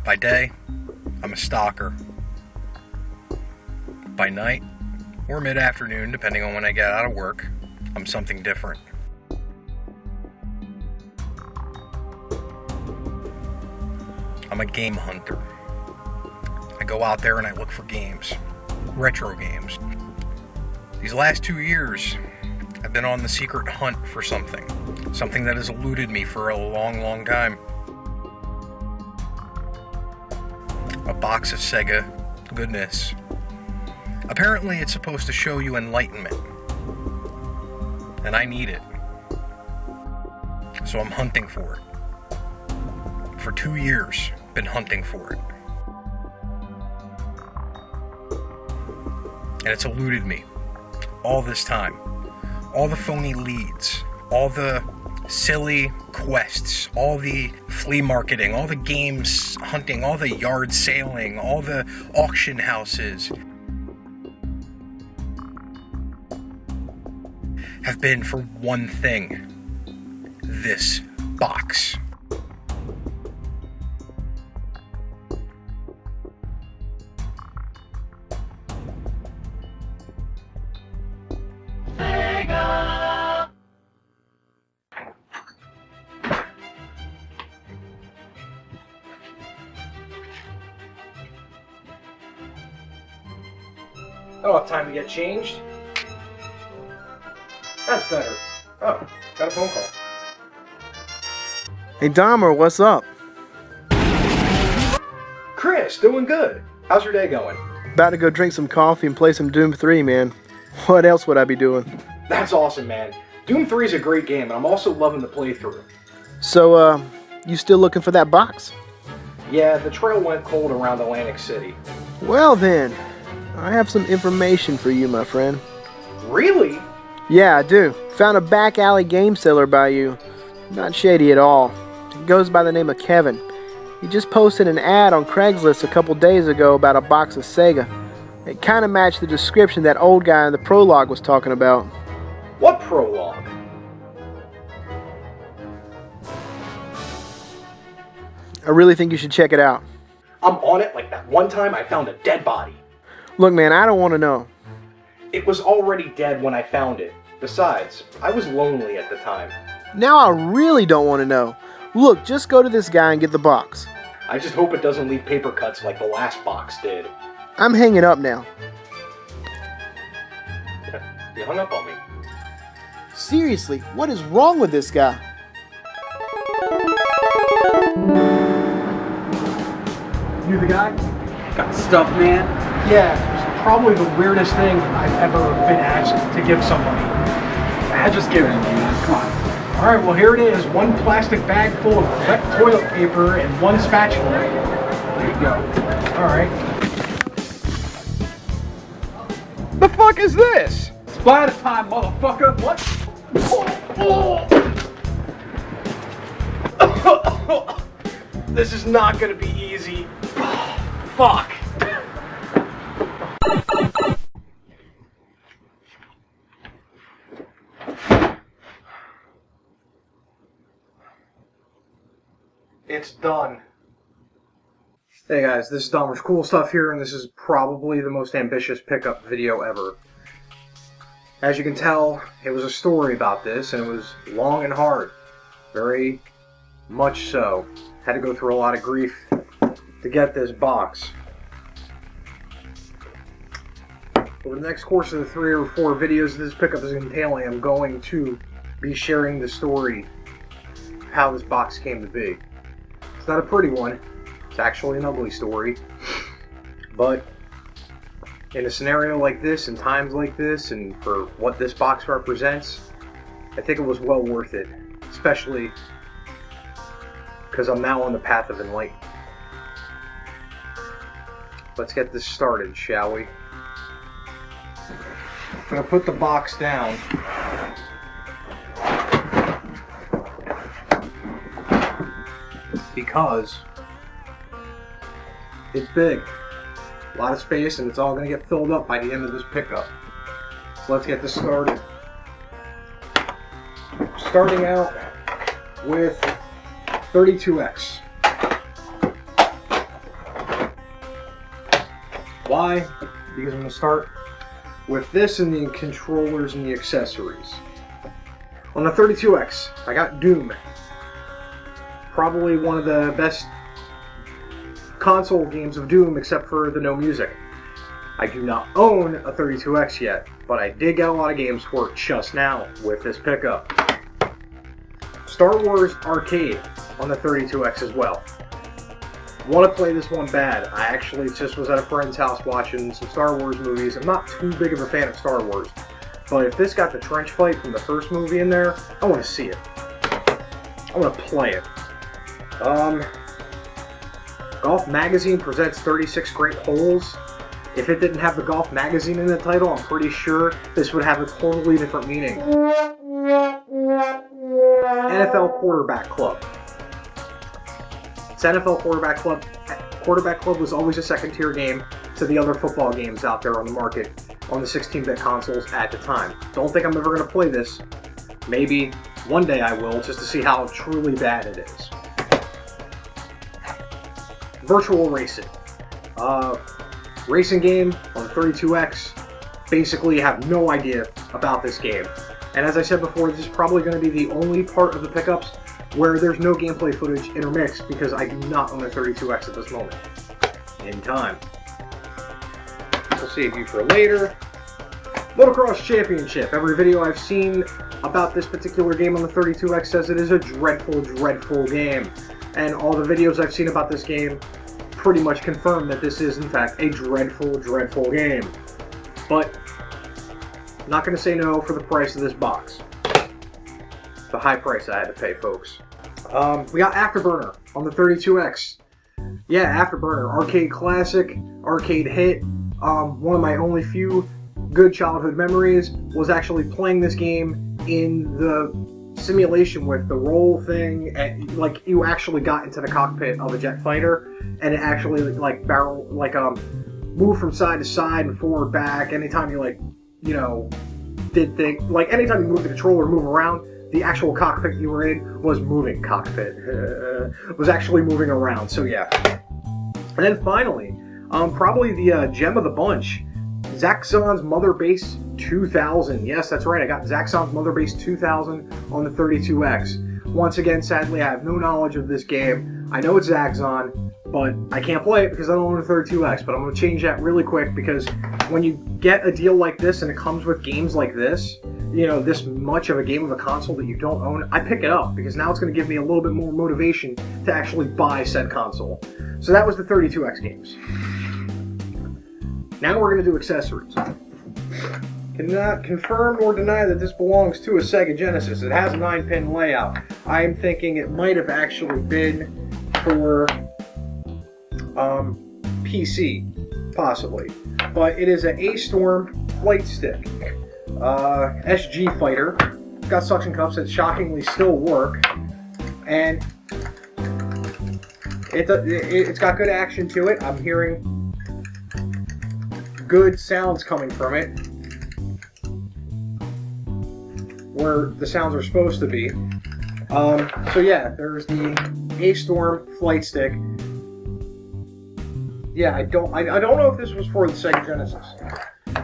By day, I'm a stalker. By night, or mid-afternoon, depending on when I get out of work, I'm something different. I'm a game hunter. I go out there and I look for games, retro games. These last 2 years, I've been on the secret hunt for something that has eluded me for a long, long time. A box of Sega goodness. Apparently it's supposed to show you enlightenment, and I need it. So I'm hunting for it. For 2 years, been hunting for it. And it's eluded me all this time. All the phony leads, all the silly quests, all the flea marketing, all the games hunting, all the yard sailing, all the auction houses have been for one thing: this box. Sega! I don't have time to get changed. That's better. Oh, got a phone call. Hey Dahmer, what's up? Chris, doing good. How's your day going? About to go drink some coffee and play some Doom 3, man. What else would I be doing? That's awesome, man. Doom 3 is a great game, and I'm also loving the playthrough. So, you still looking for that box? Yeah, the trail went cold around Atlantic City. Well then, I have some information for you, my friend. Really? Yeah, I do. Found a back alley game seller by you. Not shady at all. He goes by the name of Kevin. He just posted an ad on Craigslist a couple days ago about a box of Sega. It kind of matched the description that old guy in the prologue was talking about. What prologue? I really think you should check it out. I'm on it like that one time I found a dead body. Look, man, I don't want to know. It was already dead when I found it. Besides, I was lonely at the time. Now I really don't want to know. Look, just go to this guy and get the box. I just hope it doesn't leave paper cuts like the last box did. I'm hanging up now. You hung up on me. Seriously, what is wrong with this guy? You the guy? Got stuff, man. Yeah, it's probably the weirdest thing I've ever been asked to give somebody. I just give it to me, man. Come on. Alright, well here it is. One plastic bag full of wet toilet paper and one spatula. There you go. Alright. The fuck is this? Splatter time, motherfucker. What? This is not gonna be easy. Fuck. It's done. Hey guys, this is Dahmer's Cool Stuff here, and this is probably the most ambitious pickup video ever. As you can tell, it was a story about this, and it was long and hard. Very much so. Had to go through a lot of grief to get this box. Over the next course of the 3 or 4 videos this pickup is entailing, I'm going to be sharing the story of how this box came to be. It's not a pretty one. It's actually an ugly story. But in a scenario like this, in times like this, and for what this box represents, I think it was well worth it. Especially because I'm now on the path of enlightenment. Let's get this started, shall we? I'm going to put the box down. Because it's big. A lot of space, and it's all going to get filled up by the end of this pickup. So let's get this started. Starting out with 32X. Why? Because I'm going to start with this and the controllers and the accessories. On the 32X, I got Doom. Probably one of the best console games of Doom except for the no music. I do not own a 32X yet, but I did get a lot of games for it just now with this pickup. Star Wars Arcade on the 32X as well. Want to play this one bad. I actually just was at a friend's house watching some Star Wars movies. I'm not too big of a fan of Star Wars, but if this got the trench fight from the first movie in there, I want to see it. I want to play it. Golf Magazine presents 36 Great Holes. If it didn't have the Golf Magazine in the title, I'm pretty sure this would have a totally different meaning. NFL Quarterback Club. It's NFL Quarterback Club. Quarterback Club was always a second-tier game to the other football games out there on the market on the 16-bit consoles at the time. Don't think I'm ever going to play this. Maybe one day I will, just to see how truly bad it is. Virtual Racing. Racing game on the 32X. Basically, you have no idea about this game. And as I said before, this is probably going to be the only part of the pickups where there's no gameplay footage intermixed because I do not own a 32X at this moment in time. We'll save you for later. Motocross Championship. Every video I've seen about this particular game on the 32X says it is a dreadful, dreadful game. And all the videos I've seen about this game pretty much confirm that this is, in fact, a dreadful, dreadful game. But I'm not going to say no for the price of this box. The high price I had to pay, folks. We got Afterburner on the 32X. Yeah, Afterburner. Arcade classic, arcade hit. One of my only few good childhood memories was actually playing this game in the simulation with the roll thing, and like you actually got into the cockpit of a jet fighter, and it actually like barrel move from side to side and forward back. Anytime you did things like anytime you move the controller, move around, the actual cockpit you were in was moving. Cockpit was actually moving around. So yeah, and then finally, probably the gem of the bunch. Zaxxon's Mother Base 2000. Yes, that's right. I got Zaxxon's Mother Base 2000 on the 32X. Once again, sadly, I have no knowledge of this game. I know it's Zaxxon, but I can't play it because I don't own a 32X. But I'm going to change that really quick because when you get a deal like this and it comes with games like this, this much of a game of a console that you don't own, I pick it up because now it's going to give me a little bit more motivation to actually buy said console. So that was the 32X games. Now we're going to do accessories. Cannot confirm nor deny that this belongs to a Sega Genesis. It has a 9-pin layout. I'm thinking it might have actually been for PC, possibly. But it is an A-Storm flight stick. SG Fighter. It's got suction cups that shockingly still work. And it's got good action to it. I'm hearing good sounds coming from it where the sounds are supposed to be. So yeah, there's the A-Storm flight stick. Yeah, I don't know if this was for the Sega Genesis.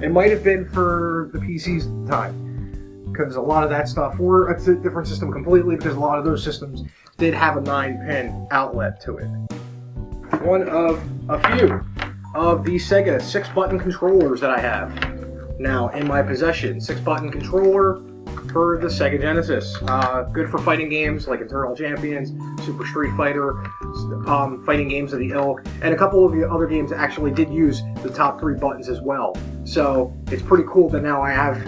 It might have been for the PC's time, because a lot of that stuff were a different system completely, because a lot of those systems did have a 9-pin outlet to it. One of a few of the Sega 6-button controllers that I have now in my possession. 6-button controller for the Sega Genesis. Good for fighting games like Eternal Champions, Super Street Fighter, fighting games of the ilk, and a couple of the other games that actually did use the top 3 buttons as well. So it's pretty cool that now I have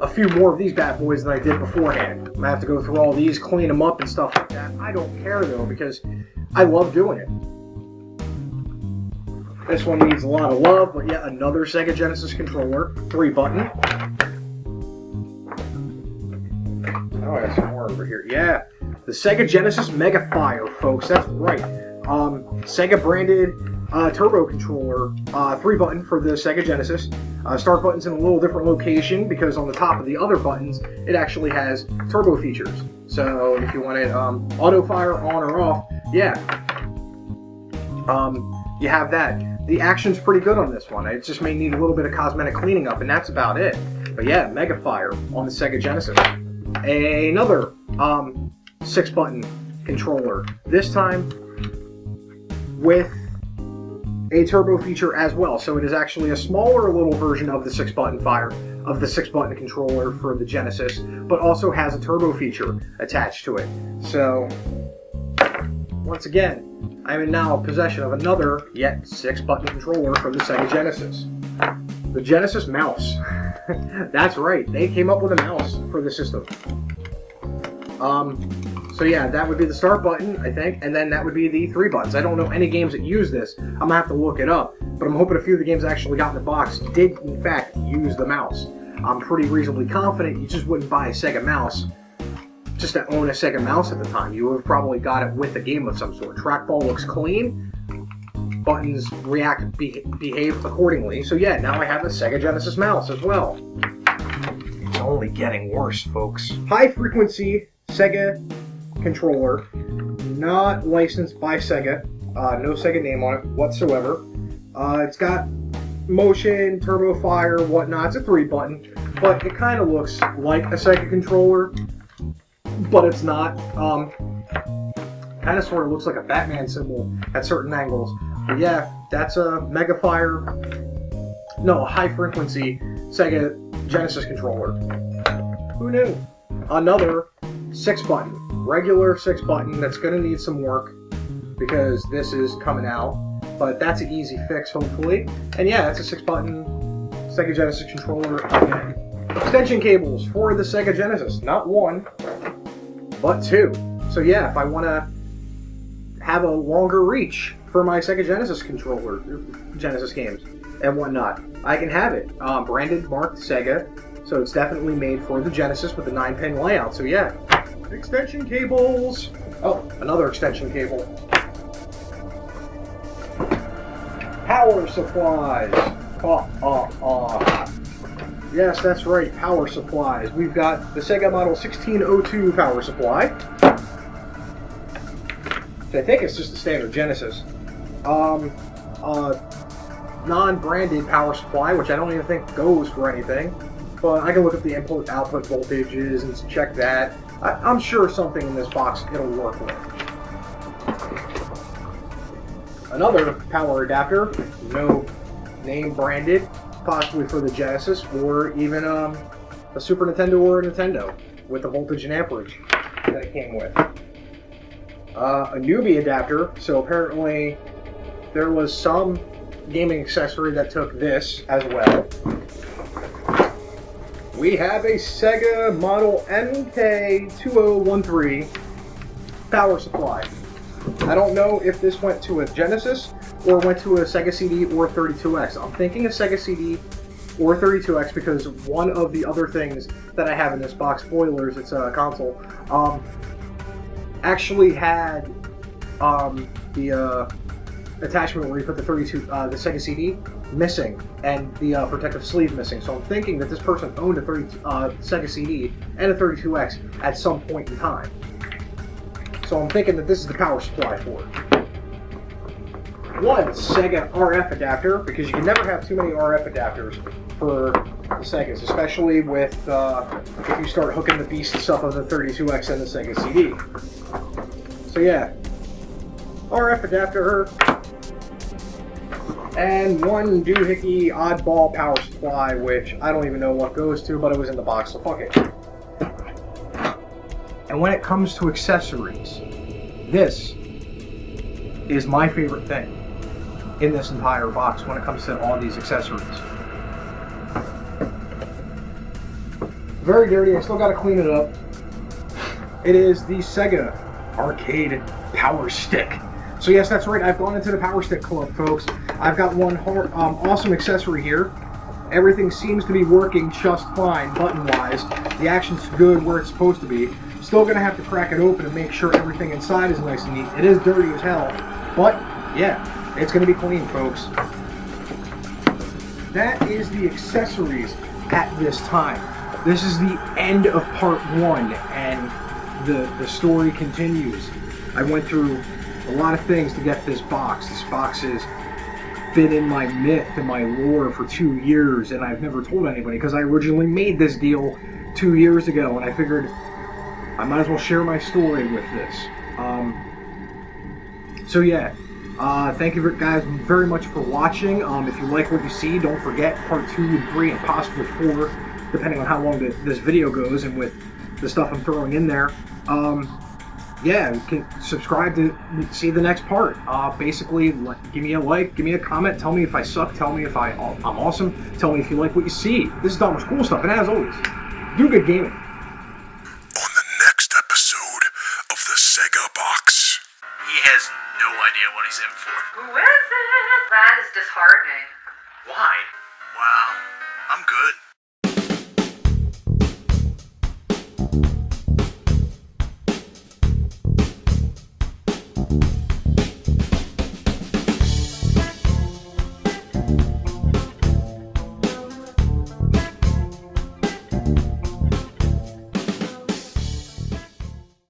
a few more of these bad boys than I did beforehand. I'm gonna have to go through all these, clean them up and stuff like that. I don't care though, because I love doing it. This one needs a lot of love, but yet another Sega Genesis controller, 3-button. Oh, I got some more over here. Yeah, the Sega Genesis Mega Fire, folks. That's right. Sega branded turbo controller, 3-button for the Sega Genesis. Start button's in a little different location because on the top of the other buttons, it actually has turbo features. So if you wanted auto fire on or off, yeah. you have that. The action's pretty good on this one. It just may need a little bit of cosmetic cleaning up, and that's about it. But yeah, Mega Fire on the Sega Genesis. Another 6-button controller. This time with a turbo feature as well. So it is actually a smaller little version of the 6-button controller for the Genesis, but also has a turbo feature attached to it. So once again, I am in now possession of another yet 6-button controller for the Sega Genesis. The Genesis mouse. That's right, they came up with a mouse for the system. So yeah, that would be the start button, I think, and then that would be the 3 buttons. I don't know any games that use this. I'm gonna have to look it up, but I'm hoping a few of the games I actually got in the box did, in fact, use the mouse. I'm pretty reasonably confident you just wouldn't buy a Sega mouse just to own a Sega mouse at the time. You would have probably got it with a game of some sort. Trackball looks clean, buttons behave accordingly. So yeah, now I have a Sega Genesis mouse as well. It's only getting worse, folks. High frequency Sega controller, not licensed by Sega, no Sega name on it whatsoever. It's got motion, turbo fire, whatnot. It's a 3-button, but it kind of looks like a Sega controller, but it's not. Kind of sort of looks like a Batman symbol at certain angles. But yeah, that's a Mega Fire, no, a high frequency Sega Genesis controller. Who knew? Another 6-button, regular 6-button that's going to need some work because this is coming out, but that's an easy fix hopefully. And yeah, it's a 6-button Sega Genesis controller again. Extension cables for the Sega Genesis, not 1, but 2. So yeah, if I want to have a longer reach for my Sega Genesis controller, Genesis games and whatnot, I can have it. Branded, marked Sega, so it's definitely made for the Genesis with the 9-pin layout. So yeah, extension cables. Oh, another extension cable. Power supplies. Yes, that's right, power supplies. We've got the Sega Model 1602 power supply. I think it's just the standard Genesis. Non-branded power supply, which I don't even think goes for anything. But I can look at the input-output voltages and check that. I'm sure something in this box it'll work with. Another power adapter, no name branded, possibly for the Genesis or even a Super Nintendo or a Nintendo with the voltage and amperage that it came with. A newbie adapter, so apparently there was some gaming accessory that took this as well. We have a Sega Model MK2013 power supply. I don't know if this went to a Genesis or went to a Sega CD or 32X. I'm thinking a Sega CD or 32X because one of the other things that I have in this box, spoilers, it's a console, actually had the attachment where you put the the Sega CD missing and the protective sleeve missing. So I'm thinking that this person owned a Sega CD and a 32X at some point in time. So I'm thinking that this is the power supply for it. One Sega RF adapter, because you can never have too many RF adapters for the Segas, especially with if you start hooking the beasts up of the 32X and the Sega CD. So yeah, RF adapter, and one doohickey oddball power supply, which I don't even know what goes to, but it was in the box, so fuck it. And when it comes to accessories, this is my favorite thing in this entire box when it comes to all these accessories. Very dirty, I still gotta clean it up. It is the Sega Arcade Power Stick. So yes, that's right, I've gone into the Power Stick Club, folks. I've got one awesome accessory here. Everything seems to be working just fine, button-wise. The action's good where it's supposed to be. Still gonna have to crack it open and make sure everything inside is nice and neat. It is dirty as hell, but yeah, it's gonna be clean, folks. That is the accessories at this time. This is the end of part 1, and the story continues. I went through a lot of things to get this box. This box is been in my myth and my lore for 2 years, and I've never told anybody because I originally made this deal 2 years ago, and I figured I might as well share my story with this. So yeah, thank you guys very much for watching. If you like what you see, don't forget part 2 and 3 and possibly 4, depending on how long this video goes and with the stuff I'm throwing in there. Yeah, you can subscribe to see the next part. Basically, give me a like, give me a comment, tell me if I suck, tell me if I'm awesome, tell me if you like what you see. This is Dahmer's Cool Stuff, and as always, do good gaming. On the next episode of the Sega Box. He has no idea what he's in for. Who is it? That is disheartening. Why? Wow, I'm good.